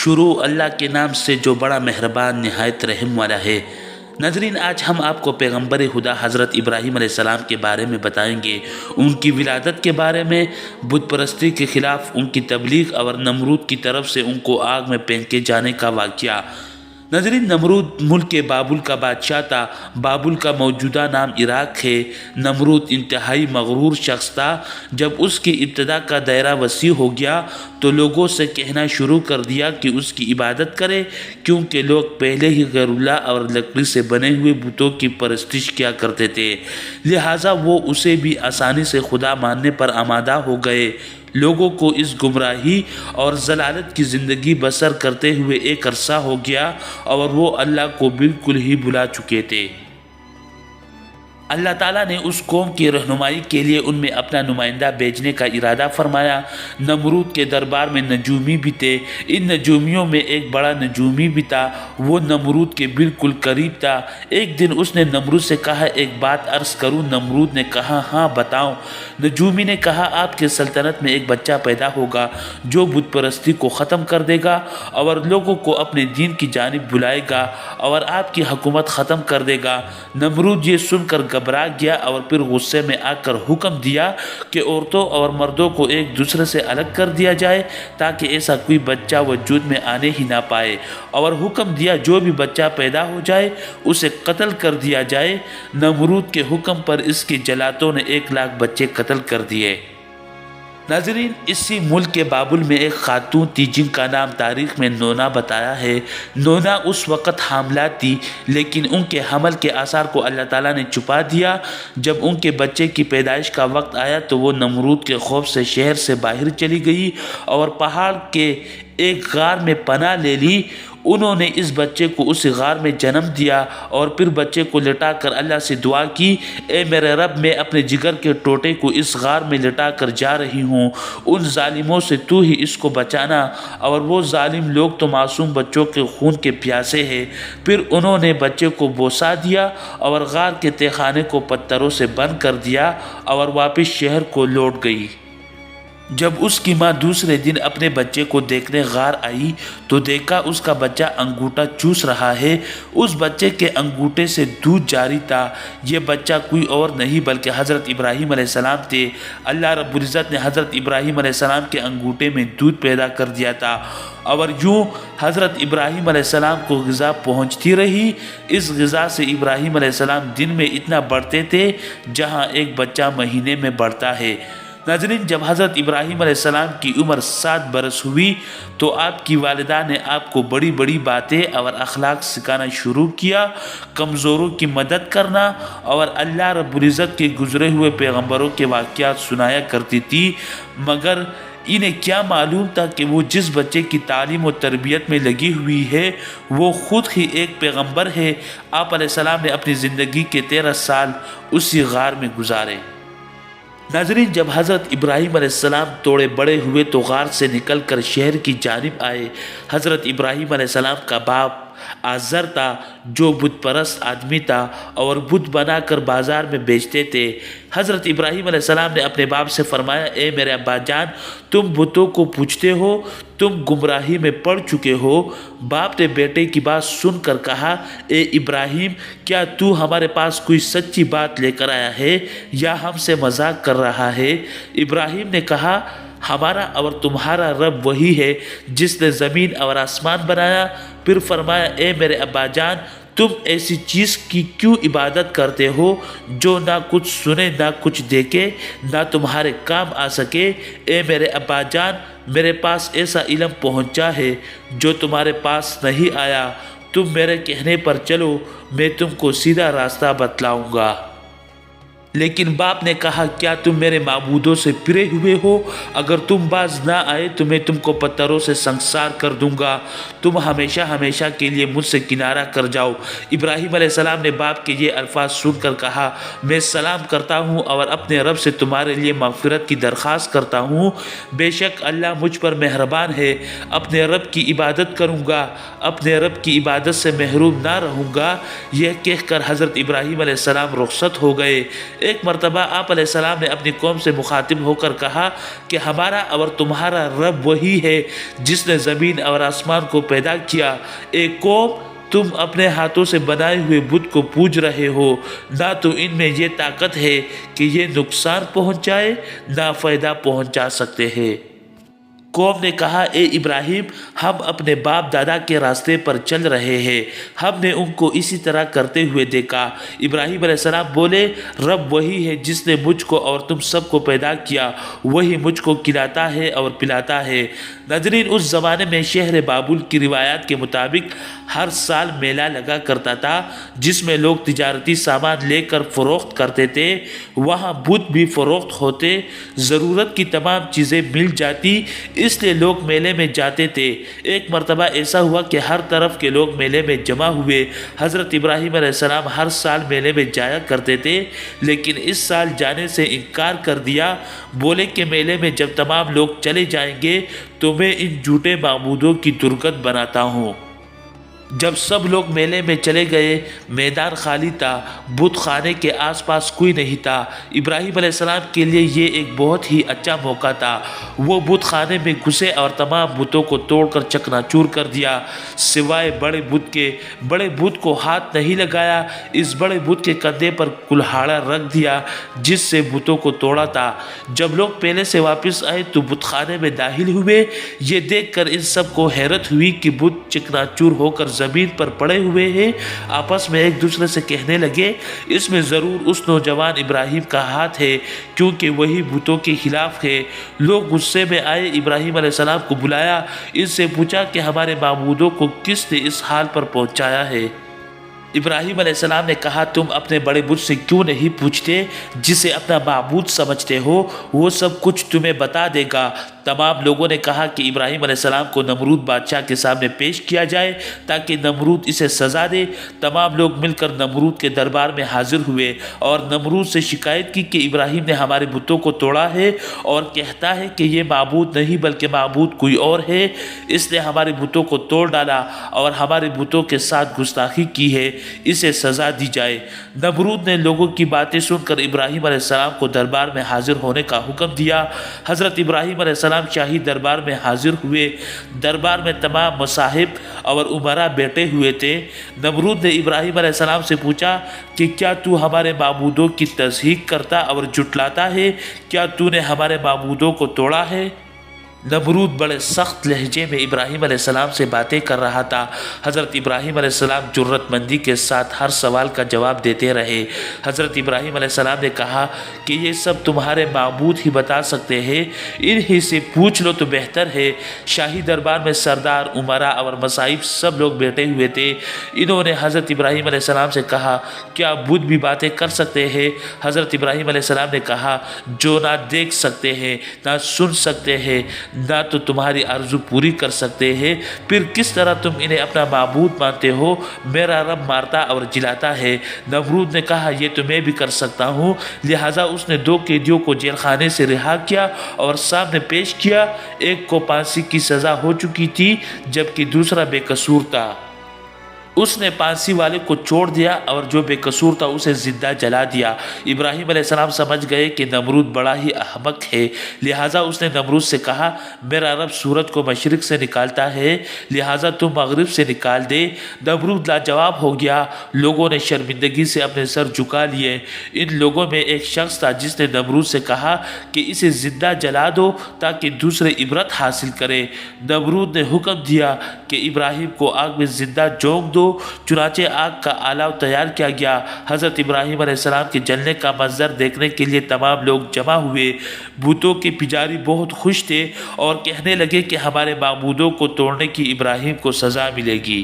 شروع اللہ کے نام سے جو بڑا مہربان نہایت رحم والا ہے۔ ناظرین، آج ہم آپ کو پیغمبر خدا حضرت ابراہیم علیہ السلام کے بارے میں بتائیں گے، ان کی ولادت کے بارے میں، بت پرستی کے خلاف ان کی تبلیغ اور نمرود کی طرف سے ان کو آگ میں پھینکے جانے کا واقعہ۔ ناظرین، نمرود ملک بابل کا بادشاہ تھا۔ بابل کا موجودہ نام عراق ہے۔ نمرود انتہائی مغرور شخص تھا۔ جب اس کی ابتدا کا دائرہ وسیع ہو گیا تو لوگوں سے کہنا شروع کر دیا کہ اس کی عبادت کرے، کیونکہ لوگ پہلے ہی غیر اللہ اور لکڑی سے بنے ہوئے بتوں کی پرستش کیا کرتے تھے، لہٰذا وہ اسے بھی آسانی سے خدا ماننے پر آمادہ ہو گئے۔ لوگوں کو اس گمراہی اور ضلالت کی زندگی بسر کرتے ہوئے ایک عرصہ ہو گیا اور وہ اللہ کو بالکل ہی بھلا چکے تھے۔ اللہ تعالیٰ نے اس قوم کی رہنمائی کے لیے ان میں اپنا نمائندہ بھیجنے کا ارادہ فرمایا۔ نمرود کے دربار میں نجومی بھی تھے۔ ان نجومیوں میں ایک بڑا نجومی بھی تھا، وہ نمرود کے بالکل قریب تھا۔ ایک دن اس نے نمرود سے کہا، ایک بات عرض کروں؟ نمرود نے کہا، ہاں بتاؤ۔ نجومی نے کہا، آپ کے سلطنت میں ایک بچہ پیدا ہوگا جو بت پرستی کو ختم کر دے گا اور لوگوں کو اپنے دین کی جانب بلائے گا اور آپ کی حکومت ختم کر دے گا۔ نمرود یہ سن کر گھبرا گیا اور پھر غصے میں آ کر حکم دیا کہ عورتوں اور مردوں کو ایک دوسرے سے الگ کر دیا جائے تاکہ ایسا کوئی بچہ وجود میں آنے ہی نہ پائے، اور حکم دیا جو بھی بچہ پیدا ہو جائے اسے قتل کر دیا جائے۔ نمرود کے حکم پر اس کے جلاتوں نے 1,00,000 بچے قتل کر دیے۔ ناظرین، اسی ملک کے بابل میں ایک خاتون تھی جن کا نام تاریخ میں نونا بتایا ہے۔ نونا اس وقت حاملہ تھی، لیکن ان کے حمل کے آثار کو اللہ تعالیٰ نے چھپا دیا۔ جب ان کے بچے کی پیدائش کا وقت آیا تو وہ نمرود کے خوف سے شہر سے باہر چلی گئی اور پہاڑ کے ایک غار میں پناہ لے لی۔ انہوں نے اس بچے کو اس غار میں جنم دیا اور پھر بچے کو لٹا کر اللہ سے دعا کی، اے میرے رب، میں اپنے جگر کے ٹوٹے کو اس غار میں لٹا کر جا رہی ہوں، ان ظالموں سے تو ہی اس کو بچانا، اور وہ ظالم لوگ تو معصوم بچوں کے خون کے پیاسے ہیں۔ پھر انہوں نے بچے کو بوسا دیا اور غار کے تہہ خانے کو پتھروں سے بند کر دیا اور واپس شہر کو لوٹ گئی۔ جب اس کی ماں دوسرے دن اپنے بچے کو دیکھنے غار آئی تو دیکھا اس کا بچہ انگوٹھا چوس رہا ہے۔ اس بچے کے انگوٹھے سے دودھ جاری تھا۔ یہ بچہ کوئی اور نہیں بلکہ حضرت ابراہیم علیہ السلام تھے۔ اللہ رب العزت نے حضرت ابراہیم علیہ السلام کے انگوٹھے میں دودھ پیدا کر دیا تھا، اور یوں حضرت ابراہیم علیہ السلام کو غذا پہنچتی رہی۔ اس غذا سے ابراہیم علیہ السلام دن میں اتنا بڑھتے تھے جہاں ایک بچہ مہینے میں بڑھتا ہے۔ ناظرین، جب حضرت ابراہیم علیہ السلام کی عمر 7 برس ہوئی تو آپ کی والدہ نے آپ کو بڑی بڑی باتیں اور اخلاق سکھانا شروع کیا، کمزوروں کی مدد کرنا، اور اللہ رب العزت کے گزرے ہوئے پیغمبروں کے واقعات سنایا کرتی تھی۔ مگر انہیں کیا معلوم تھا کہ وہ جس بچے کی تعلیم و تربیت میں لگی ہوئی ہے وہ خود ہی ایک پیغمبر ہے۔ آپ علیہ السلام نے اپنی زندگی کے 13 سال اسی غار میں گزارے۔ ناظرین، جب حضرت ابراہیم علیہ السلام تھوڑے بڑے ہوئے تو غار سے نکل کر شہر کی جانب آئے۔ حضرت ابراہیم علیہ السلام کا باپ آزر تھا جو بت پرست آدمی تھا اور بت بنا کر بازار میں بیچتے تھے۔ حضرت ابراہیم علیہ السلام نے اپنے باپ سے فرمایا، اے میرے ابا جان، تم بتوں کو پوجتے ہو، تم گمراہی میں پڑ چکے ہو۔ باپ نے بیٹے کی بات سن کر کہا، اے ابراہیم، کیا تو ہمارے پاس کوئی سچی بات لے کر آیا ہے یا ہم سے مذاق کر رہا ہے؟ ابراہیم نے کہا، ہمارا اور تمہارا رب وہی ہے جس نے زمین اور آسمان بنایا۔ پھر فرمایا، اے میرے ابا جان، تم ایسی چیز کی کیوں عبادت کرتے ہو جو نہ کچھ سنے نہ کچھ دیکھے نہ تمہارے کام آ سکے؟ اے میرے ابا جان، میرے پاس ایسا علم پہنچا ہے جو تمہارے پاس نہیں آیا۔ تم میرے کہنے پر چلو، میں تم کو سیدھا راستہ بتلاؤں گا۔ لیکن باپ نے کہا، کیا تم میرے معبودوں سے پھرے ہوئے ہو؟ اگر تم باز نہ آئے تو میں تم کو پتھروں سے سنگسار کر دوں گا۔ تم ہمیشہ ہمیشہ کے لیے مجھ سے کنارہ کر جاؤ۔ ابراہیم علیہ السلام نے باپ کے یہ الفاظ سن کر کہا، میں سلام کرتا ہوں اور اپنے رب سے تمہارے لیے مغفرت کی درخواست کرتا ہوں۔ بے شک اللہ مجھ پر مہربان ہے، اپنے رب کی عبادت کروں گا، اپنے رب کی عبادت سے محروم نہ رہوں گا۔ یہ کہہ کر حضرت ابراہیم علیہ السلام رخصت ہو گئے۔ ایک مرتبہ آپ علیہ السلام نے اپنی قوم سے مخاطب ہو کر کہا کہ ہمارا اور تمہارا رب وہی ہے جس نے زمین اور آسمان کو پیدا کیا۔ ایک قوم تم اپنے ہاتھوں سے بنائے ہوئے بت کو پوج رہے ہو، نہ تو ان میں یہ طاقت ہے کہ یہ نقصان پہنچائے نہ فائدہ پہنچا سکتے ہیں۔ قوم نے کہا، اے ابراہیم، ہم اپنے باپ دادا کے راستے پر چل رہے ہیں، ہم نے ان کو اسی طرح کرتے ہوئے دیکھا۔ ابراہیم علیہ السلام بولے، رب وہی ہے جس نے مجھ کو اور تم سب کو پیدا کیا، وہی مجھ کو کھلاتا ہے اور پلاتا ہے۔ ناظرین، اس زمانے میں شہر بابل کی روایات کے مطابق ہر سال میلہ لگا کرتا تھا جس میں لوگ تجارتی سامان لے کر فروخت کرتے تھے۔ وہاں بت بھی فروخت ہوتے، ضرورت کی تمام چیزیں مل جاتی، اس لیے لوگ میلے میں جاتے تھے۔ ایک مرتبہ ایسا ہوا کہ ہر طرف کے لوگ میلے میں جمع ہوئے۔ حضرت ابراہیم علیہ السلام ہر سال میلے میں جایا کرتے تھے، لیکن اس سال جانے سے انکار کر دیا۔ بولے کہ میلے میں جب تمام لوگ چلے جائیں گے تو میں ان جھوٹے معبودوں کی درگت بناتا ہوں۔ جب سب لوگ میلے میں چلے گئے، میدان خالی تھا، بت خانے کے آس پاس کوئی نہیں تھا۔ ابراہیم علیہ السلام کے لیے یہ ایک بہت ہی اچھا موقع تھا۔ وہ بت خانے میں گھسے اور تمام بتوں کو توڑ کر چکنا چور کر دیا، سوائے بڑے بت کے۔ بڑے بت کو ہاتھ نہیں لگایا، اس بڑے بت کے کندھے پر کلہاڑا رکھ دیا جس سے بتوں کو توڑا تھا۔ جب لوگ پہلے سے واپس آئے تو بت خانے میں داخل ہوئے۔ یہ دیکھ کر ان سب کو حیرت ہوئی کہ بت چکنا چور ہو کر زمین پر پڑے ہوئے ہیں۔ آپس میں ایک دوسرے سے کہنے لگے، اس میں ضرور اس نوجوان ابراہیم کا ہاتھ ہے، کیونکہ وہی بتوں کے خلاف ہے۔ لوگ غصے میں آئے، ابراہیم علیہ السلام کو بلایا، ان سے پوچھا کہ ہمارے معبودوں کو کس نے اس حال پر پہنچایا ہے؟ ابراہیم علیہ السلام نے کہا، تم اپنے بڑے بت سے کیوں نہیں پوچھتے جسے اپنا معبود سمجھتے ہو؟ وہ سب کچھ تمہیں بتا دے گا۔ تمام لوگوں نے کہا کہ ابراہیم علیہ السلام کو نمرود بادشاہ کے سامنے پیش کیا جائے تاکہ نمرود اسے سزا دے۔ تمام لوگ مل کر نمرود کے دربار میں حاضر ہوئے اور نمرود سے شکایت کی کہ ابراہیم نے ہمارے بتوں کو توڑا ہے اور کہتا ہے کہ یہ معبود نہیں بلکہ معبود کوئی اور ہے۔ اس نے ہمارے بتوں کو توڑ ڈالا اور ہمارے بتوں کے ساتھ گستاخی کی ہے، اسے سزا دی جائے۔ نمرود نے لوگوں کی باتیں سن کر ابراہیم علیہ السلام کو دربار میں حاضر ہونے کا حکم دیا۔ حضرت ابراہیم علیہ السلام شاہی دربار میں حاضر ہوئے۔ دربار میں تمام مصاحب اور امراء بیٹھے ہوئے تھے۔ نمرود نے ابراہیم علیہ السلام سے پوچھا کہ کیا تو ہمارے معبودوں کی تصدیق کرتا اور جھٹلاتا ہے؟ کیا تو نے ہمارے معبودوں کو توڑا ہے؟ نمرود بڑے سخت لہجے میں ابراہیم علیہ السلام سے باتیں کر رہا تھا۔ حضرت ابراہیم علیہ السلام جرأت مندی کے ساتھ ہر سوال کا جواب دیتے رہے۔ حضرت ابراہیم علیہ السلام نے کہا کہ یہ سب تمہارے معبود ہی بتا سکتے ہیں، انہی سے پوچھ لو تو بہتر ہے۔ شاہی دربار میں سردار، امراء اور مصائب سب لوگ بیٹھے ہوئے تھے۔ انہوں نے حضرت ابراہیم علیہ السلام سے کہا، کیا بت بھی باتیں کر سکتے ہیں؟ حضرت ابراہیم علیہ السلام نے کہا، جو نہ دیکھ سکتے ہیں، نہ سن سکتے ہیں، نہ تو تمہاری آرزو پوری کر سکتے ہیں، پھر کس طرح تم انہیں اپنا معبود مانتے ہو؟ میرا رب مارتا اور جلاتا ہے۔ نمرود نے کہا، یہ تو میں بھی کر سکتا ہوں۔ لہٰذا اس نے 2 قیدیوں کو جیل خانے سے رہا کیا اور سامنے پیش کیا۔ ایک کو پھانسی کی سزا ہو چکی تھی جبکہ دوسرا بے قصور تھا۔ اس نے پھانسی والے کو چھوڑ دیا اور جو بے قصور تھا اسے زندہ جلا دیا۔ ابراہیم علیہ السلام سمجھ گئے کہ نمرود بڑا ہی احمق ہے، لہٰذا اس نے نمرود سے کہا، میرا رب سورج کو مشرق سے نکالتا ہے، لہٰذا تم مغرب سے نکال دے۔ نمرود لاجواب ہو گیا۔ لوگوں نے شرمندگی سے اپنے سر جھکا لیے۔ ان لوگوں میں ایک شخص تھا جس نے نمرود سے کہا کہ اسے زندہ جلا دو تاکہ دوسرے عبرت حاصل کریں۔ نمرود نے حکم دیا کہ ابراہیم کو آگ میں زندہ جھونک دو۔ چنانچہ آگ کا آلہ تیار کیا گیا۔ حضرت ابراہیم علیہ السلام کے جلنے کا منظر دیکھنے کے لیے تمام لوگ جمع ہوئے۔ بتوں کے پجاری بہت خوش تھے اور کہنے لگے کہ ہمارے معبودوں کو توڑنے کی ابراہیم کو سزا ملے گی۔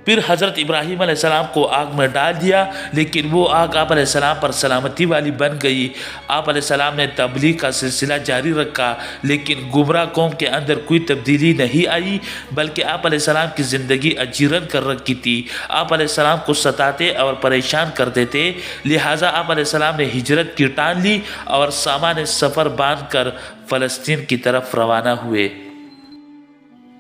پھر حضرت ابراہیم علیہ السلام کو آگ میں ڈال دیا، لیکن وہ آگ آپ علیہ السلام پر سلامتی والی بن گئی۔ آپ علیہ السلام نے تبلیغ کا سلسلہ جاری رکھا، لیکن گمراہ قوم کے اندر کوئی تبدیلی نہیں آئی، بلکہ آپ علیہ السلام کی زندگی اجیرن کر رکھی تھی۔ آپ علیہ السلام کو ستاتے اور پریشان کرتے تھے، لہٰذا آپ علیہ السلام نے ہجرت کی ٹان لی اور سامان سفر باندھ کر فلسطین کی طرف روانہ ہوئے۔